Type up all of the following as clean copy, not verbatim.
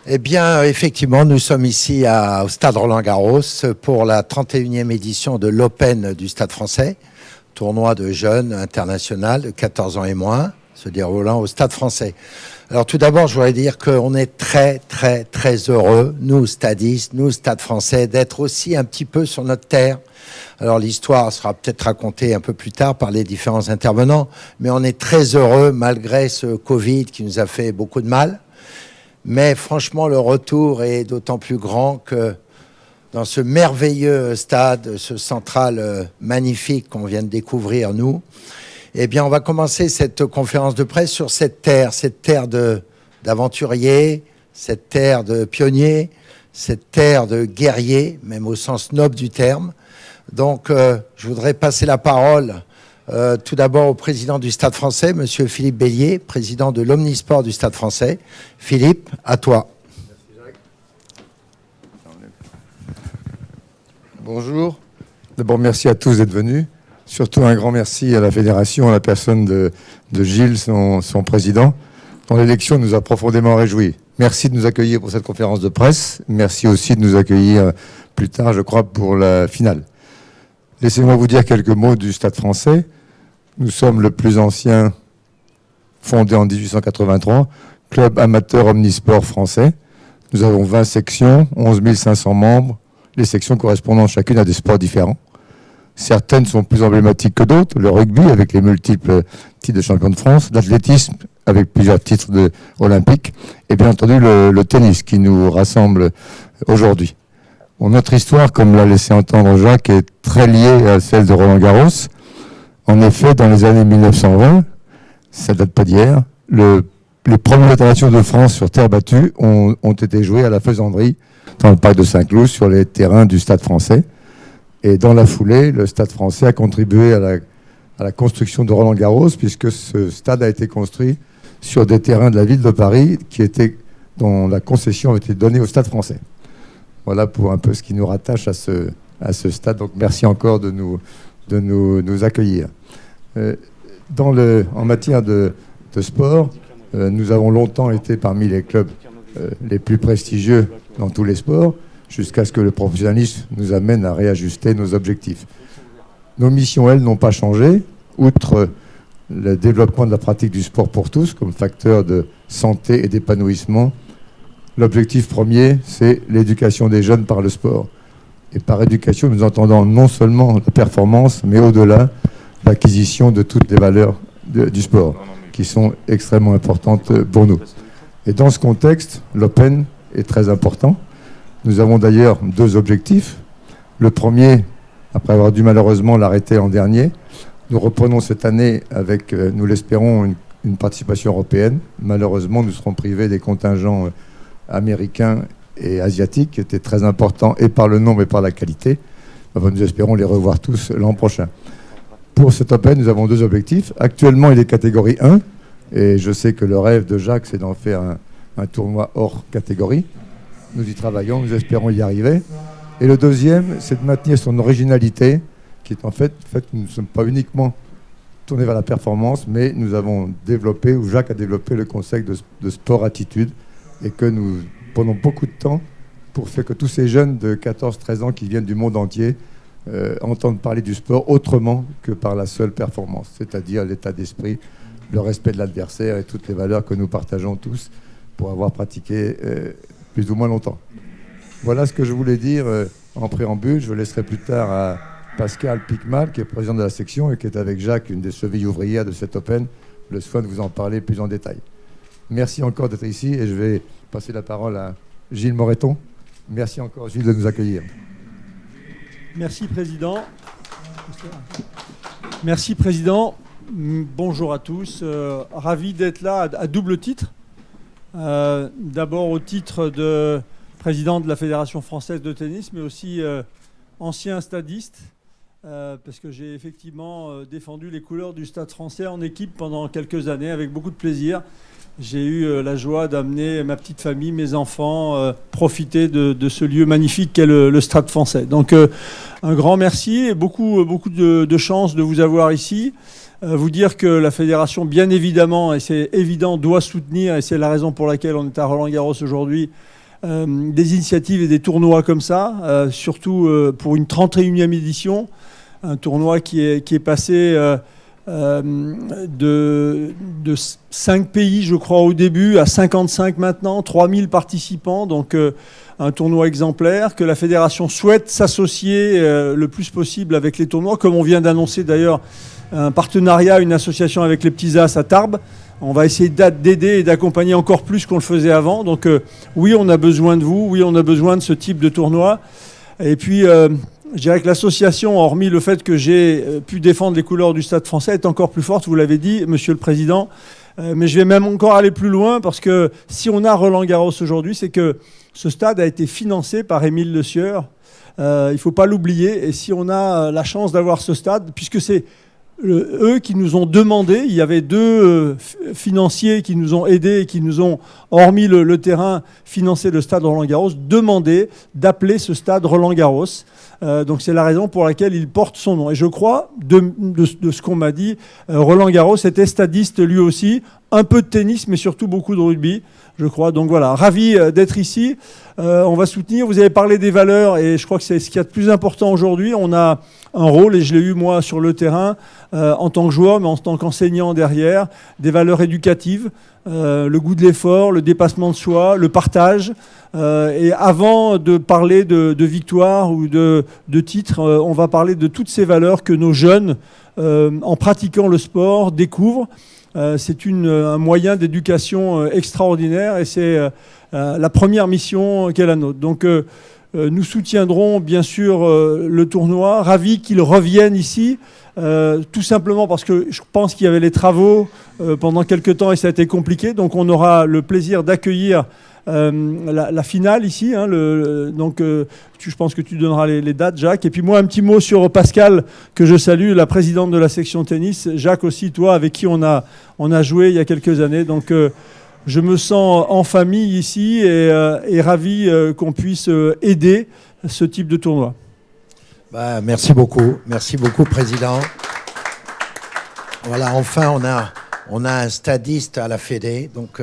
Eh bien, effectivement, nous sommes ici au Stade Roland-Garros pour la 31e édition de l'Open du Stade français, tournoi de jeunes international de 14 ans et moins, se déroulant au Stade français. Alors tout d'abord, je voudrais dire qu'on est très, très, très heureux, nous stadistes, nous Stade français, d'être aussi un petit peu sur notre terre. Alors l'histoire sera peut-être racontée un peu plus tard par les différents intervenants, mais on est très heureux malgré ce Covid qui nous a fait beaucoup de mal. Mais franchement, le retour est d'autant plus grand que dans ce merveilleux stade, ce central magnifique qu'on vient de découvrir, nous, eh bien, on va commencer cette conférence de presse sur cette terre d'aventuriers, cette terre de pionniers, cette terre de guerriers, même au sens noble du terme. Donc, je voudrais passer la parole tout d'abord au président du Stade français, monsieur Philippe Bélier, président de l'Omnisport du Stade français. Philippe, à toi. Merci, Jacques. Bonjour. D'abord, merci à tous d'être venus. Surtout un grand merci à la fédération, à la personne de Gilles, son président, dont l'élection nous a profondément réjouis. Merci de nous accueillir pour cette conférence de presse. Merci aussi de nous accueillir plus tard, je crois, pour la finale. Laissez-moi vous dire quelques mots du Stade français. Nous sommes le plus ancien, fondé en 1883, club amateur omnisport français. Nous avons 20 sections, 11 500 membres, les sections correspondant chacune à des sports différents. Certaines sont plus emblématiques que d'autres, le rugby avec les multiples titres de champion de France, l'athlétisme avec plusieurs titres olympiques, et bien entendu le tennis qui nous rassemble aujourd'hui. Notre histoire, comme l'a laissé entendre Jacques, est très liée à celle de Roland-Garros. En effet, dans les années 1920, ça date pas d'hier, les premières internationaux de France sur terre battue ont été joués à la Faisanderie, dans le parc de Saint-Cloud, sur les terrains du Stade français. Et dans la foulée, le Stade français a contribué à la construction de Roland-Garros, puisque ce stade a été construit sur des terrains de la ville de Paris dont la concession avait été donnée au Stade français. Voilà pour un peu ce qui nous rattache à ce stade. Donc merci encore de nous accueillir. En matière de sport, nous avons longtemps été parmi les clubs les plus prestigieux dans tous les sports, jusqu'à ce que le professionnalisme nous amène à réajuster nos objectifs. Nos missions, elles, n'ont pas changé, outre le développement de la pratique du sport pour tous comme facteur de santé et d'épanouissement. L'objectif premier, c'est l'éducation des jeunes par le sport. Et par éducation, nous entendons non seulement la performance, mais au-delà, l'acquisition de toutes les valeurs du sport, qui sont extrêmement importantes pour nous. Et dans ce contexte, l'Open est très important. Nous avons d'ailleurs deux objectifs. Le premier, après avoir dû malheureusement l'arrêter l'an dernier, nous reprenons cette année avec, nous l'espérons, une participation européenne. Malheureusement, nous serons privés des contingents américains et asiatiques, qui étaient très importants et par le nombre et par la qualité. Enfin, nous espérons les revoir tous l'an prochain. Pour cet Open, nous avons deux objectifs. Actuellement, il est catégorie 1, et je sais que le rêve de Jacques, c'est d'en faire un tournoi hors catégorie. Nous y travaillons, nous espérons y arriver. Et le deuxième, c'est de maintenir son originalité, qui est en fait nous ne sommes pas uniquement tournés vers la performance, mais nous avons développé, ou Jacques a développé le concept de sport-attitude, et que nous prenons beaucoup de temps pour faire que tous ces jeunes de 14-13 ans qui viennent du monde entier entendent parler du sport autrement que par la seule performance, c'est-à-dire l'état d'esprit, le respect de l'adversaire et toutes les valeurs que nous partageons tous pour avoir pratiqué plus ou moins longtemps. Voilà ce que je voulais dire en préambule. Je laisserai plus tard à Pascal Picmal, qui est président de la section et qui est avec Jacques, une des chevilles ouvrières de cet Open, le soin de vous en parler plus en détail. Merci encore d'être ici et je vais passer la parole à Gilles Moreton. Merci encore, Gilles, de nous accueillir. Merci, Président. Merci, Président. Bonjour à tous. Ravi d'être là à double titre. D'abord au titre de président de la Fédération française de tennis, mais aussi ancien stadiste, parce que j'ai effectivement défendu les couleurs du Stade français en équipe pendant quelques années avec beaucoup de plaisir. j'ai eu la joie d'amener ma petite famille, mes enfants, profiter de ce lieu magnifique qu'est le Stade français. Donc un grand merci et beaucoup de chance de vous avoir ici. Vous dire que la fédération, bien évidemment, et c'est évident, doit soutenir, et c'est la raison pour laquelle on est à Roland-Garros aujourd'hui, des initiatives et des tournois comme ça, surtout pour une 31e édition, un tournoi qui est passé de 5 pays, je crois, au début, à 55 maintenant, 3000 participants, donc un tournoi exemplaire, que la fédération souhaite s'associer le plus possible avec les tournois, comme on vient d'annoncer d'ailleurs un partenariat, une association avec les Petits As à Tarbes. On va essayer d'aider et d'accompagner encore plus qu'on le faisait avant. Donc oui, on a besoin de vous, oui, on a besoin de ce type de tournoi. Et puis, je dirais que l'association, hormis le fait que j'ai pu défendre les couleurs du Stade français, est encore plus forte, vous l'avez dit, Monsieur le Président. Mais je vais même encore aller plus loin, parce que si on a Roland-Garros aujourd'hui, c'est que ce stade a été financé par Émile Le Sieur. Il ne faut pas l'oublier. Et si on a la chance d'avoir ce stade, puisque c'est eux qui nous ont demandé, il y avait 2 financiers qui nous ont aidés et qui nous ont, hormis le terrain, financé le stade Roland-Garros, demandé d'appeler ce stade Roland-Garros. Donc c'est la raison pour laquelle il porte son nom. Et je crois, de ce qu'on m'a dit, Roland-Garros était stadiste lui aussi, un peu de tennis, mais surtout beaucoup de rugby, je crois. Donc voilà, ravi d'être ici. On va soutenir. Vous avez parlé des valeurs, et je crois que c'est ce qu'il y a de plus important aujourd'hui. On a un rôle, et je l'ai eu moi sur le terrain, en tant que joueur, mais en tant qu'enseignant derrière, des valeurs éducatives, le goût de l'effort, le dépassement de soi, le partage. Et avant de parler de victoire ou de titre, on va parler de toutes ces valeurs que nos jeunes, en pratiquant le sport, découvrent. C'est un moyen d'éducation extraordinaire, et c'est la première mission qu'est la nôtre. Donc nous soutiendrons bien sûr le tournoi, ravis qu'il revienne ici, tout simplement parce que je pense qu'il y avait les travaux pendant quelques temps et ça a été compliqué. Donc on aura le plaisir d'accueillir la finale ici, hein, donc je pense que tu donneras les dates, Jacques. Et puis moi, un petit mot sur Pascal, que je salue, la présidente de la section tennis. Jacques aussi, toi, avec qui on a joué il y a quelques années. Donc je me sens en famille ici et ravi qu'on puisse aider ce type de tournoi. Merci beaucoup, Président. Voilà, enfin on a un stadiste à la Fédé, donc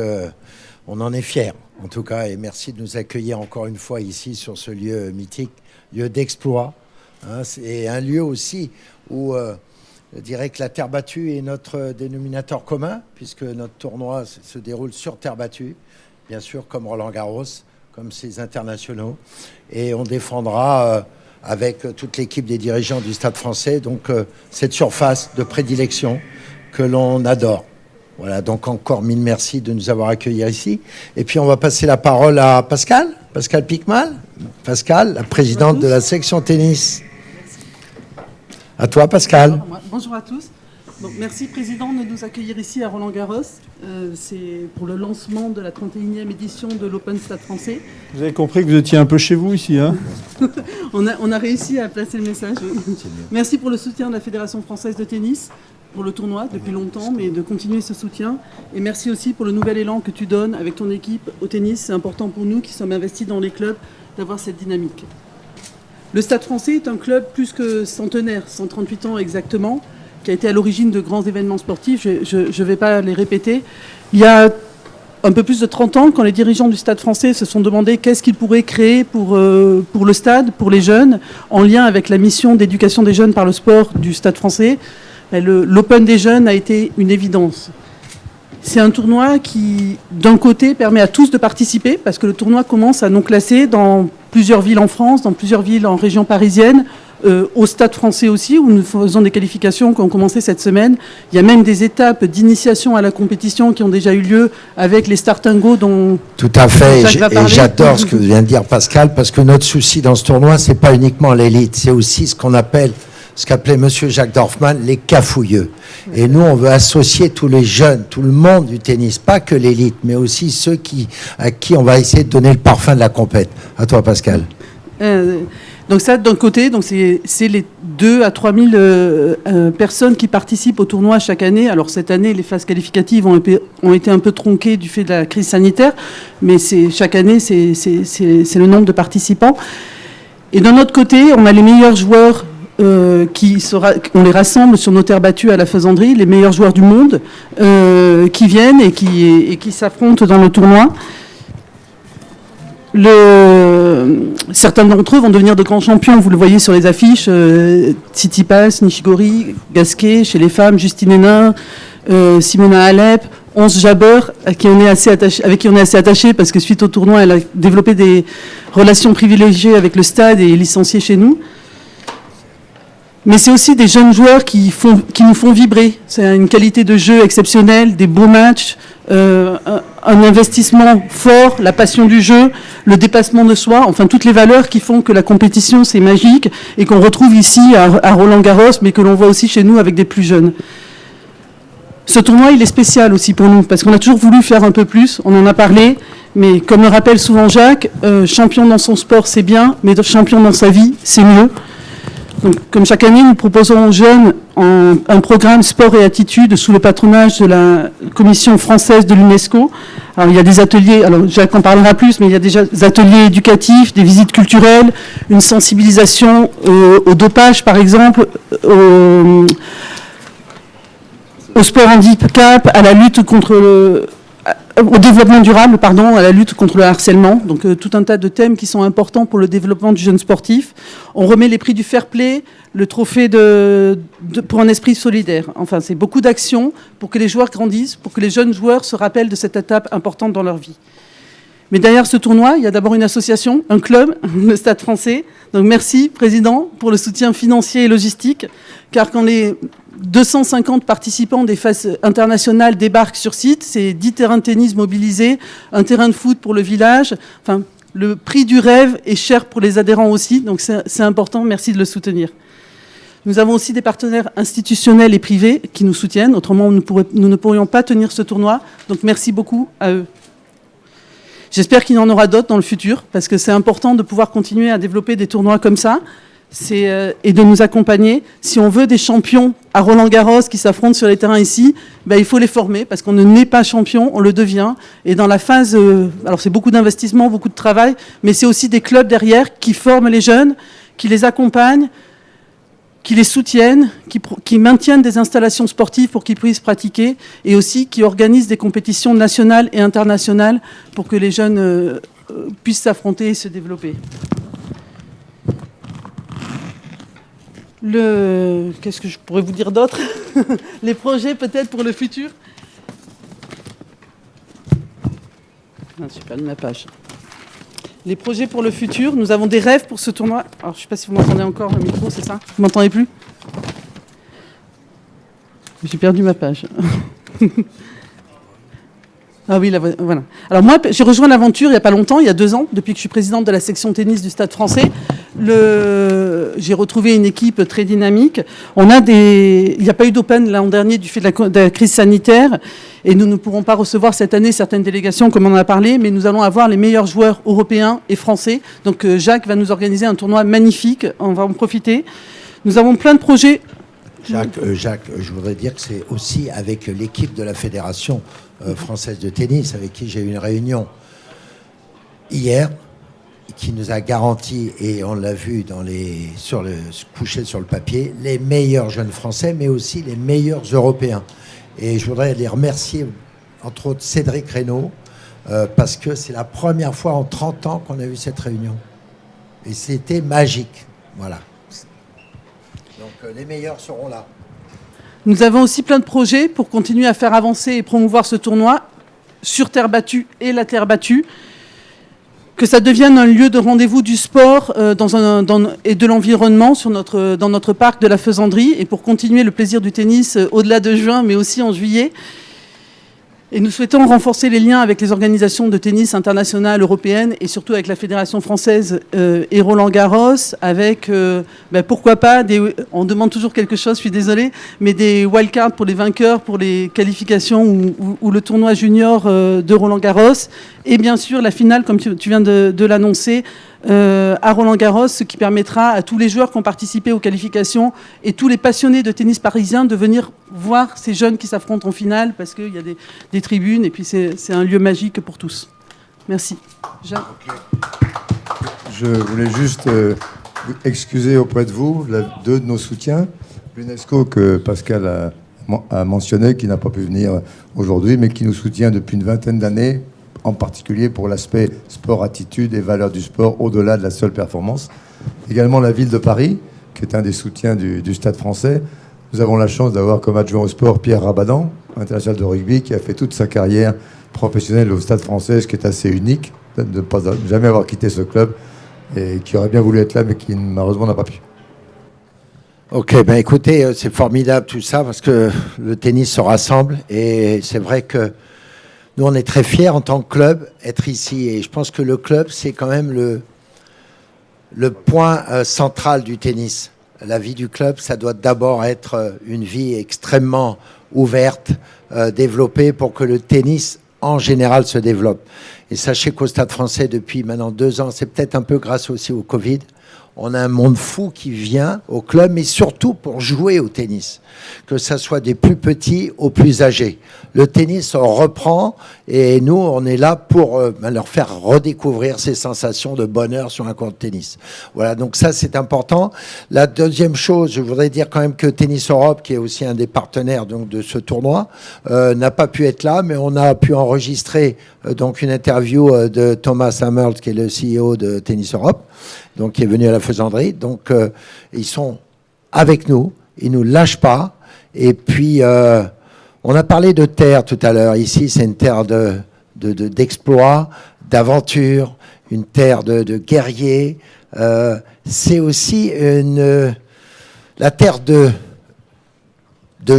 on en est fiers. En tout cas, et merci de nous accueillir encore une fois ici sur ce lieu mythique, lieu d'exploit. Hein, c'est un lieu aussi où je dirais que la terre battue est notre dénominateur commun, puisque notre tournoi se déroule sur terre battue, bien sûr, comme Roland-Garros, comme ces internationaux. Et on défendra avec toute l'équipe des dirigeants du Stade français donc cette surface de prédilection que l'on adore. Voilà, donc encore 1000 merci de nous avoir accueillis ici. Et puis on va passer la parole à Pascal Picmal. Pascal, la présidente de la section tennis. Merci. À toi, Pascal. Bonjour à tous. Donc, merci, Président, de nous accueillir ici à Roland-Garros. C'est pour le lancement de la 31e édition de l'Open Stade français. Vous avez compris que vous étiez un peu chez vous ici, hein? on a réussi à placer le message. Merci pour le soutien de la Fédération française de tennis, pour le tournoi depuis longtemps, mais de continuer ce soutien. Et merci aussi pour le nouvel élan que tu donnes avec ton équipe au tennis. C'est important pour nous qui sommes investis dans les clubs d'avoir cette dynamique. Le Stade français est un club plus que centenaire, 138 ans exactement, qui a été à l'origine de grands événements sportifs. Je ne vais pas les répéter. Il y a un peu plus de 30 ans, quand les dirigeants du Stade français se sont demandé qu'est-ce qu'ils pourraient créer pour le stade, pour les jeunes, en lien avec la mission d'éducation des jeunes par le sport du Stade français, l'Open des jeunes a été une évidence. C'est un tournoi qui, d'un côté, permet à tous de participer, parce que le tournoi commence à non classer dans plusieurs villes en France, dans plusieurs villes en région parisienne, au Stade français aussi, où nous faisons des qualifications qui ont commencé cette semaine. Il y a même des étapes d'initiation à la compétition qui ont déjà eu lieu avec les Start & Go dont tout à fait, et j'adore ce que vient de dire Pascal, parce que notre souci dans ce tournoi, c'est pas uniquement l'élite, c'est aussi ce qu'on appelle, ce qu'appelait Monsieur Jacques Dorfman, les cafouilleux. Et nous, on veut associer tous les jeunes, tout le monde du tennis, pas que l'élite, mais aussi ceux à qui on va essayer de donner le parfum de la compète. À toi, Pascal. Donc ça, d'un côté, donc c'est les 2 à 3 000 personnes qui participent au tournoi chaque année. Alors cette année, les phases qualificatives ont été un peu tronquées du fait de la crise sanitaire, mais chaque année, c'est le nombre de participants. Et d'un autre côté, on a les meilleurs joueurs on les rassemble sur nos terres battues à la Faisanderie, les meilleurs joueurs du monde qui viennent et qui s'affrontent dans le tournoi. Certains d'entre eux vont devenir de grands champions, vous le voyez sur les affiches, Tsitsipas, Nishikori, Gasquet, chez les femmes, Justine Hénin, Simona Halep, Ons Jabeur, avec qui on est assez attaché parce que suite au tournoi, elle a développé des relations privilégiées avec le stade et est licenciée chez nous. Mais c'est aussi des jeunes joueurs qui nous font vibrer. C'est une qualité de jeu exceptionnelle, des beaux matchs, un investissement fort, la passion du jeu, le dépassement de soi, enfin toutes les valeurs qui font que la compétition c'est magique et qu'on retrouve ici à Roland-Garros, mais que l'on voit aussi chez nous avec des plus jeunes. Ce tournoi, il est spécial aussi pour nous, parce qu'on a toujours voulu faire un peu plus, on en a parlé, mais comme le rappelle souvent Jacques, champion dans son sport c'est bien, mais champion dans sa vie c'est mieux. Donc, comme chaque année, nous proposons aux jeunes un programme sport et attitude sous le patronage de la Commission française de l'UNESCO. Alors, il y a des ateliers, alors Jacques en parlera plus, mais il y a déjà des ateliers éducatifs, des visites culturelles, une sensibilisation au dopage, par exemple, au sport handicap, à la lutte contre au développement durable, à la lutte contre le harcèlement. Donc tout un tas de thèmes qui sont importants pour le développement du jeune sportif. On remet les prix du fair play, le trophée pour un esprit solidaire. Enfin, c'est beaucoup d'actions pour que les joueurs grandissent, pour que les jeunes joueurs se rappellent de cette étape importante dans leur vie. Mais derrière ce tournoi, il y a d'abord une association, un club, le Stade français. Donc merci, Président, pour le soutien financier et logistique, car quand les 250 participants des phases internationales débarquent sur site, c'est 10 terrains de tennis mobilisés, un terrain de foot pour le village. Enfin, le prix du rêve est cher pour les adhérents aussi, donc c'est important, merci de le soutenir. Nous avons aussi des partenaires institutionnels et privés qui nous soutiennent, autrement nous ne pourrions pas tenir ce tournoi, donc merci beaucoup à eux. J'espère qu'il y en aura d'autres dans le futur, parce que c'est important de pouvoir continuer à développer des tournois comme ça, et de nous accompagner. Si on veut des champions à Roland-Garros qui s'affrontent sur les terrains ici, il faut les former, parce qu'on ne naît pas champion, on le devient. Et dans la phase, alors c'est beaucoup d'investissement, beaucoup de travail, mais c'est aussi des clubs derrière qui forment les jeunes, qui les accompagnent, qui les soutiennent, qui maintiennent des installations sportives pour qu'ils puissent pratiquer, et aussi qui organisent des compétitions nationales et internationales pour que les jeunes puissent s'affronter et se développer. Qu'est-ce que je pourrais vous dire d'autre? Les projets peut-être pour le futur. J'ai perdu ma page. Les projets pour le futur, nous avons des rêves pour ce tournoi. Alors je ne sais pas si vous m'entendez encore, le micro, c'est ça? Vous m'entendez plus? J'ai perdu ma page. Ah oui, voilà. Alors moi, j'ai rejoint l'aventure il n'y a pas longtemps, il y a 2 ans, depuis que je suis présidente de la section tennis du Stade français. J'ai retrouvé une équipe très dynamique. Il n'y a pas eu d'Open l'an dernier du fait de la crise sanitaire, et nous ne pourrons pas recevoir cette année certaines délégations, comme on en a parlé, mais nous allons avoir les meilleurs joueurs européens et français. Donc Jacques va nous organiser un tournoi magnifique, on va en profiter. Nous avons plein de projets. Jacques, je voudrais dire que c'est aussi avec l'équipe de la Fédération française de tennis, avec qui j'ai eu une réunion hier, qui nous a garanti, et on l'a vu couché sur le papier, les meilleurs jeunes Français, mais aussi les meilleurs Européens. Et je voudrais les remercier, entre autres Cédric Reynaud, parce que c'est la première fois en 30 ans qu'on a eu cette réunion. Et c'était magique. Voilà. Donc les meilleurs seront là. Nous avons aussi plein de projets pour continuer à faire avancer et promouvoir ce tournoi sur terre battue et la terre battue. Que ça devienne un lieu de rendez-vous du sport et de l'environnement dans notre parc de la Faisanderie, et pour continuer le plaisir du tennis au-delà de juin, mais aussi en juillet. Et nous souhaitons renforcer les liens avec les organisations de tennis internationales européennes, et surtout avec la Fédération française et Roland-Garros, avec, pourquoi pas, on demande toujours quelque chose, je suis désolée, mais des wildcards pour les vainqueurs, pour les qualifications ou le tournoi junior de Roland-Garros. Et bien sûr, la finale, comme tu viens de l'annoncer, à Roland-Garros, ce qui permettra à tous les joueurs qui ont participé aux qualifications et tous les passionnés de tennis parisiens de venir voir ces jeunes qui s'affrontent en finale, parce qu'il y a des tribunes et puis c'est un lieu magique pour tous. Merci. Jean. Je voulais juste excuser auprès de vous deux de nos soutiens. L'UNESCO que Pascal a mentionné, qui n'a pas pu venir aujourd'hui, mais qui nous soutient depuis une vingtaine d'années, en particulier pour l'aspect sport-attitude et valeurs du sport au-delà de la seule performance. Également la ville de Paris, qui est un des soutiens du Stade français. Nous avons la chance d'avoir comme adjoint au sport Pierre Rabadan, international de rugby, qui a fait toute sa carrière professionnelle au Stade français, ce qui est assez unique, de ne jamais avoir quitté ce club, et qui aurait bien voulu être là, mais qui malheureusement n'a pas pu. Ok, ben écoutez, c'est formidable tout ça, parce que le tennis se rassemble, et c'est vrai que nous, on est très fiers en tant que club d'être ici, et je pense que le club, c'est quand même le point central du tennis. La vie du club, ça doit d'abord être une vie extrêmement ouverte, développée pour que le tennis en général se développe. Et sachez qu'au Stade français, depuis maintenant 2 ans, c'est peut-être un peu grâce aussi au Covid, on a un monde fou qui vient au club, mais surtout pour jouer au tennis, que ça soit des plus petits aux plus âgés. Le tennis, on reprend, et nous, on est là pour leur faire redécouvrir ces sensations de bonheur sur un court de tennis. Voilà, donc ça, c'est important. La deuxième chose, je voudrais dire quand même que Tennis Europe, qui est aussi un des partenaires donc, de ce tournoi, n'a pas pu être là, mais on a pu enregistrer donc une interview de Thomas Hammerl, qui est le CEO de Tennis Europe, donc qui est venu à la Faisanderie. Donc, ils sont avec nous, ils nous lâchent pas. Et puis, on a parlé de terre tout à l'heure. Ici, c'est une terre d'exploits, d'aventure, une terre de guerriers. C'est aussi la terre de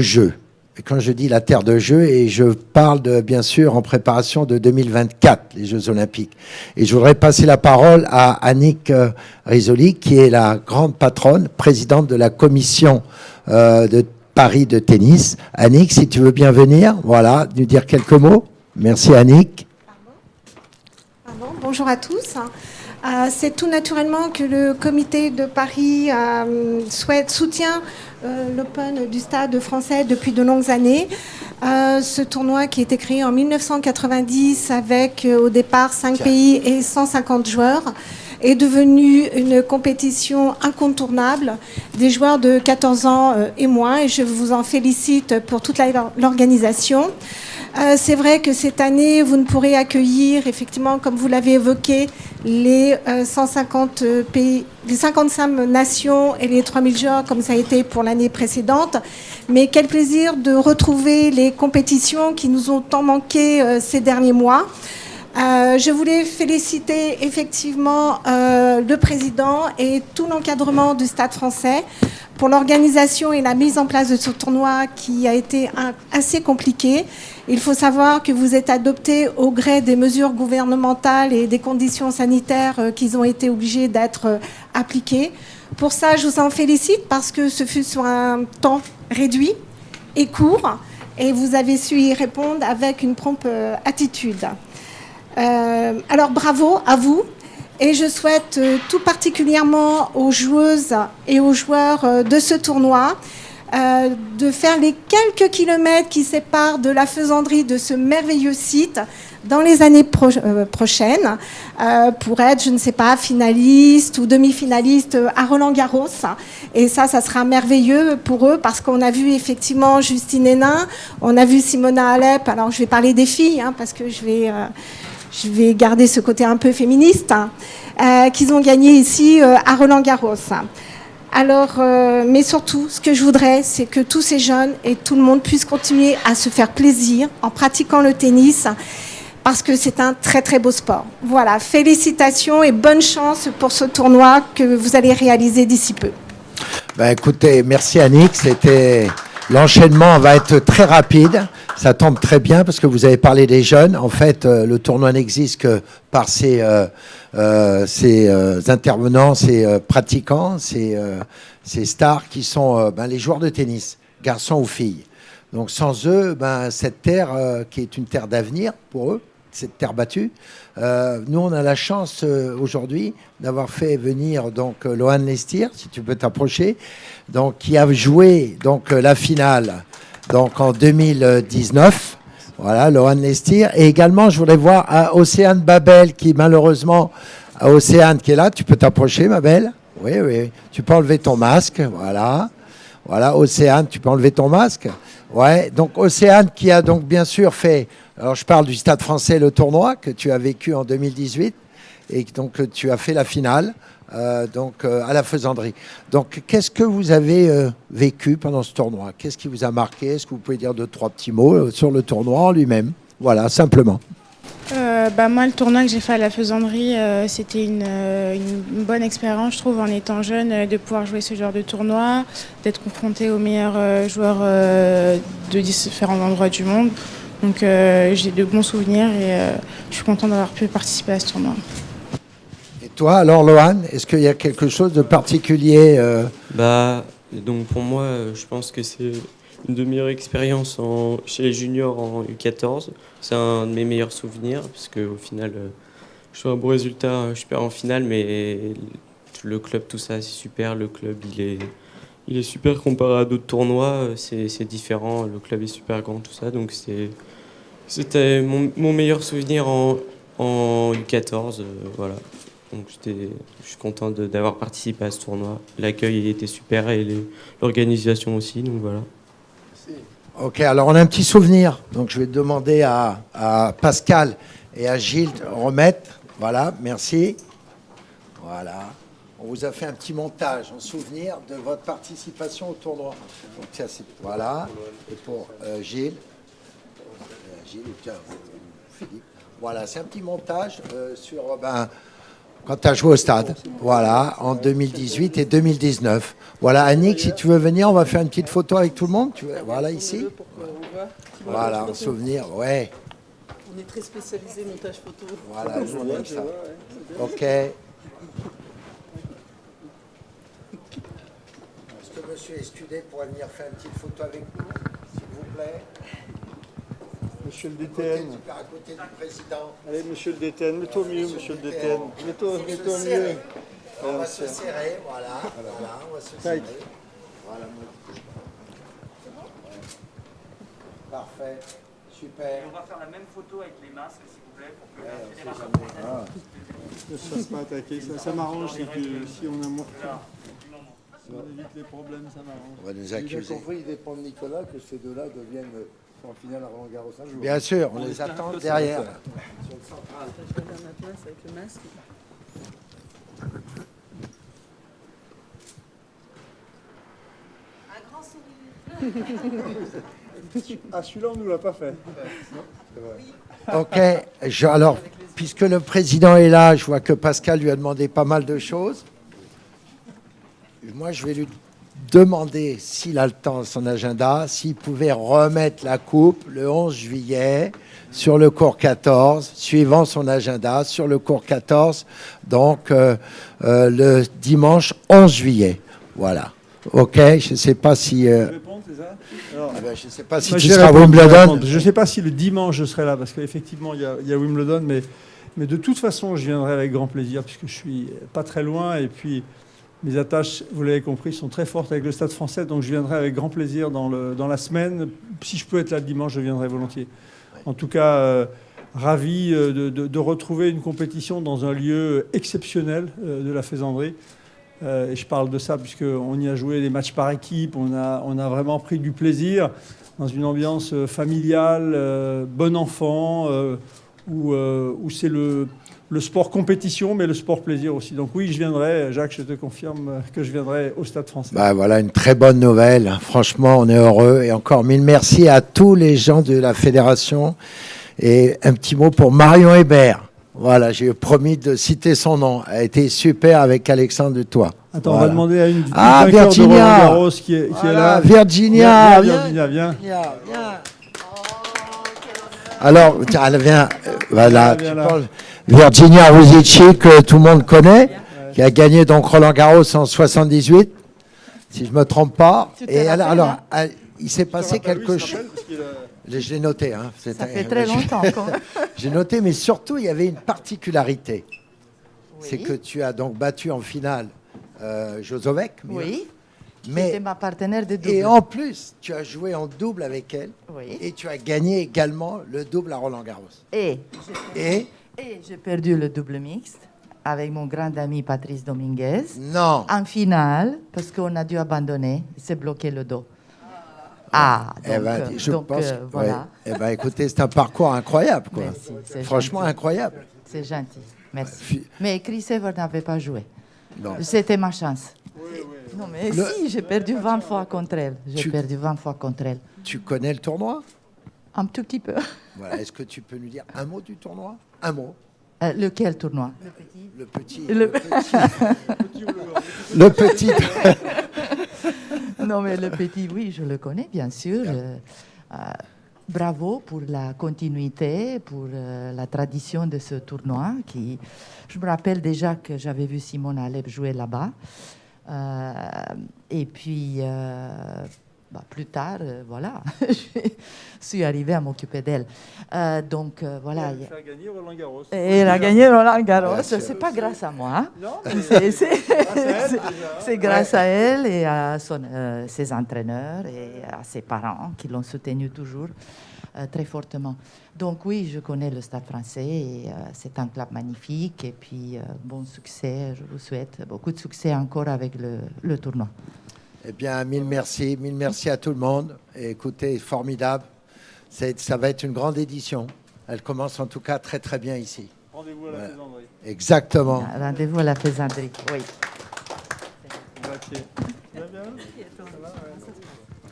jeu. Et quand je dis la terre de jeu, et je parle bien sûr en préparation de 2024, les Jeux Olympiques. Et je voudrais passer la parole à Annick Risoli, qui est la grande patronne, présidente de la commission de Paris de tennis. Annick, si tu veux bien venir, voilà, nous dire quelques mots. Merci Annick. Pardon. Bonjour à tous. C'est tout naturellement que le comité de Paris soutient l'Open du Stade français depuis de longues années. Ce tournoi qui a été créé en 1990 avec au départ 5 pays et 150 joueurs est devenu une compétition incontournable des joueurs de 14 ans et moins, et je vous en félicite pour toute l'organisation. C'est vrai que cette année, vous ne pourrez accueillir, effectivement, comme vous l'avez évoqué, les 150 pays, les 55 nations et les 3000 joueurs, comme ça a été pour l'année précédente. Mais quel plaisir de retrouver les compétitions qui nous ont tant manqué ces derniers mois. Je voulais féliciter effectivement le président et tout l'encadrement du Stade français pour l'organisation et la mise en place de ce tournoi qui a été assez compliqué. Il faut savoir que vous êtes adopté au gré des mesures gouvernementales et des conditions sanitaires qui ont été obligées d'être appliquées. Pour ça, je vous en félicite parce que ce fut sur un temps réduit et court et vous avez su y répondre avec une prompte attitude. Alors bravo à vous et je souhaite tout particulièrement aux joueuses et aux joueurs de ce tournoi de faire les quelques kilomètres qui séparent de la Faisanderie de ce merveilleux site dans les années prochaines pour être, je ne sais pas, finaliste ou demi-finaliste à Roland-Garros. Et ça sera merveilleux pour eux parce qu'on a vu effectivement Justine Hénin, on a vu Simona Alep. Alors je vais parler des filles parce que je vais garder ce côté un peu féministe, qu'ils ont gagné ici à Roland-Garros. Alors, mais surtout, ce que je voudrais, c'est que tous ces jeunes et tout le monde puissent continuer à se faire plaisir en pratiquant le tennis, parce que c'est un très très beau sport. Voilà, félicitations et bonne chance pour ce tournoi que vous allez réaliser d'ici peu. Ben, écoutez, merci Annick, l'enchaînement va être très rapide. Ça tombe très bien parce que vous avez parlé des jeunes. En fait, le tournoi n'existe que par ces intervenants, ces pratiquants, ces stars qui sont les joueurs de tennis, garçons ou filles. Donc sans eux, cette terre qui est une terre d'avenir pour eux, cette terre battue. Nous, on a la chance aujourd'hui d'avoir fait venir donc Lohan Lestir, si tu peux t'approcher, donc qui a joué donc la finale donc en 2019. Voilà, Lohan Lestir. Et également, je voudrais voir Océane Babel qui malheureusement, Océane qui est là. Tu peux t'approcher, ma belle? Oui, oui. Tu peux enlever ton masque. Voilà. Voilà, Océane, tu peux enlever ton masque. Ouais, donc Océane qui a donc bien sûr fait, alors je parle du Stade Français, le tournoi que tu as vécu en 2018 et donc tu as fait la finale à la Faisanderie. Donc qu'est-ce que vous avez vécu pendant ce tournoi? Qu'est-ce qui vous a marqué? Est-ce que vous pouvez dire 2-3 petits mots sur le tournoi en lui-même? Voilà, simplement. Moi, le tournoi que j'ai fait à la Faisanderie, c'était une bonne expérience, je trouve, en étant jeune, de pouvoir jouer ce genre de tournoi, d'être confronté aux meilleurs joueurs de différents endroits du monde. Donc j'ai de bons souvenirs et je suis contente d'avoir pu participer à ce tournoi. Et toi, alors, Lohan, est-ce qu'il y a quelque chose de particulier Donc pour moi, je pense que c'est une de mes meilleures expériences chez les juniors en U14. C'est un de mes meilleurs souvenirs, parce qu'au final, je fais un bon résultat, je perds en finale, mais le club, tout ça, c'est super. Le club, il est super comparé à d'autres tournois, c'est différent. Le club est super grand, tout ça. Donc c'était mon meilleur souvenir en U14. Voilà. Donc je suis content d'avoir participé à ce tournoi. L'accueil était super et l'organisation aussi, donc voilà. Ok, alors on a un petit souvenir. Donc je vais demander à Pascal et à Gilles de remettre. Voilà, merci. Voilà. On vous a fait un petit montage en souvenir de votre participation au tournoi. Donc ça, voilà. Et pour Gilles. Gilles, tiens, Philippe. Voilà, c'est un petit montage sur quand tu as joué au stade. Voilà, en 2018 et 2019. Voilà, Annick, si tu veux venir, on va faire une petite photo avec tout le monde. Voilà, ici. Voilà, en souvenir, ouais. On est très spécialisé montage photo. Voilà, je vous montre ça. Ok. Est-ce que monsieur Escudé pourrait venir faire une petite photo avec nous, s'il vous plaît? Monsieur le DTN. À côté du président. Allez, monsieur le DTN, mets-toi mieux, monsieur le DTN. Mets-toi mieux. On va se serrer, voilà, on va se serrer. Voilà, parfait, super. Et on va faire la même photo avec les masques, s'il vous plaît, pour que la fédération Ne se fasse pas attaquer, ça m'arrange si on a moins. Si on évite les problèmes, ça m'arrange. On va nous J'ai accuser. compris, il dépend de Nicolas que ces deux-là deviennent en finale à Roland-Garros un jour. Bien sûr, on les attend derrière. Je vais faire ma place avec le masque. Un grand sourire. Ah, celui-là, on ne nous l'a pas fait. Ok, alors, puisque le président est là, je vois que Pascal lui a demandé pas mal de choses. Moi, je vais lui demander, s'il a le temps, son agenda, s'il pouvait remettre la coupe le 11 juillet sur le cours 14, suivant son agenda, sur le cours 14, donc le dimanche 11 juillet. Voilà. Ok, je ne sais pas si... Répondre, c'est ça? Alors, je ne sais pas si moi, tu je vais seras à répondre, Wimbledon. Je ne sais pas si le dimanche je serai là, parce qu'effectivement, il y a Wimbledon, mais de toute façon, je viendrai avec grand plaisir, puisque je suis pas très loin, et puis mes attaches, vous l'avez compris, sont très fortes avec le Stade Français, donc je viendrai avec grand plaisir dans la semaine. Si je peux être là le dimanche, je viendrai volontiers. En tout cas, ravi de retrouver une compétition dans un lieu exceptionnel de la Faisanderie. Et je parle de ça puisqu'on y a joué des matchs par équipe, on a vraiment pris du plaisir dans une ambiance familiale, bon enfant, où c'est le sport compétition, mais le sport plaisir aussi. Donc oui, je viendrai, Jacques, je te confirme que je viendrai au Stade Français. Voilà, une très bonne nouvelle. Franchement, on est heureux. Et encore mille merci à tous les gens de la fédération. Et un petit mot pour Marion Hébert. Voilà, j'ai promis de citer son nom. Elle a été super avec Alexandre Dutoit. Attends, voilà. On va demander à une Virginia de Roland-Garros qui est là. Virginia, viens. Alors, elle vient, voilà. Viens là. Virginia Ruzici, que tout le monde connaît, qui a gagné donc Roland-Garros en 78, si je ne me trompe pas. Et alors, il s'est passé quelque chose. Je l'ai noté. Hein. Ça fait très longtemps. J'ai noté, mais surtout, il y avait une particularité. Oui. C'est que tu as donc battu en finale Jozovec. Oui. Mais C'était ma partenaire de double. et en plus, tu as joué en double avec elle. Oui. Et tu as gagné également le double à Roland-Garros. Et j'ai perdu le double mixte avec mon grand ami Patrice Dominguez. Non. En finale, parce qu'on a dû abandonner. Il s'est bloqué le dos. Ah, donc, je pense, voilà. Ouais. Eh ben, écoutez, c'est un parcours incroyable, quoi. Merci, c'est Franchement gentil. incroyable. C'est gentil, merci. Mais Chris Evert n'avait pas joué. Non. C'était ma chance. Non, mais si, j'ai perdu 20 fois contre elle. Perdu 20 fois contre elle. Tu connais le tournoi? Un tout petit peu. Voilà. Est-ce que tu peux nous dire un mot du tournoi? Un mot. Lequel tournoi? Le petit. Le petit. Non, mais le petit, oui, je le connais, bien sûr. Bravo pour la continuité, pour la tradition de ce tournoi. Je me rappelle déjà que j'avais vu Simone Alep jouer là-bas. Et puis, plus tard, voilà, je suis arrivée à m'occuper d'elle. Donc, voilà. Elle a gagné Roland Garros. Et elle a gagné Roland Garros. C'est pas grâce à moi. Non, c'est grâce à elle et à ses entraîneurs et à ses parents qui l'ont soutenue toujours très fortement. Donc oui, je connais le Stade français et c'est un club magnifique. Et puis, bon succès, je vous souhaite beaucoup de succès encore avec le tournoi. Eh bien, mille merci à tout le monde. Et écoutez, formidable. Ça va être une grande édition. Elle commence en tout cas très très bien ici. Rendez-vous à la Faisanderie. Exactement. Rendez-vous à la Faisanderie, oui. Grazie. Ça va bien? Ça va, ouais.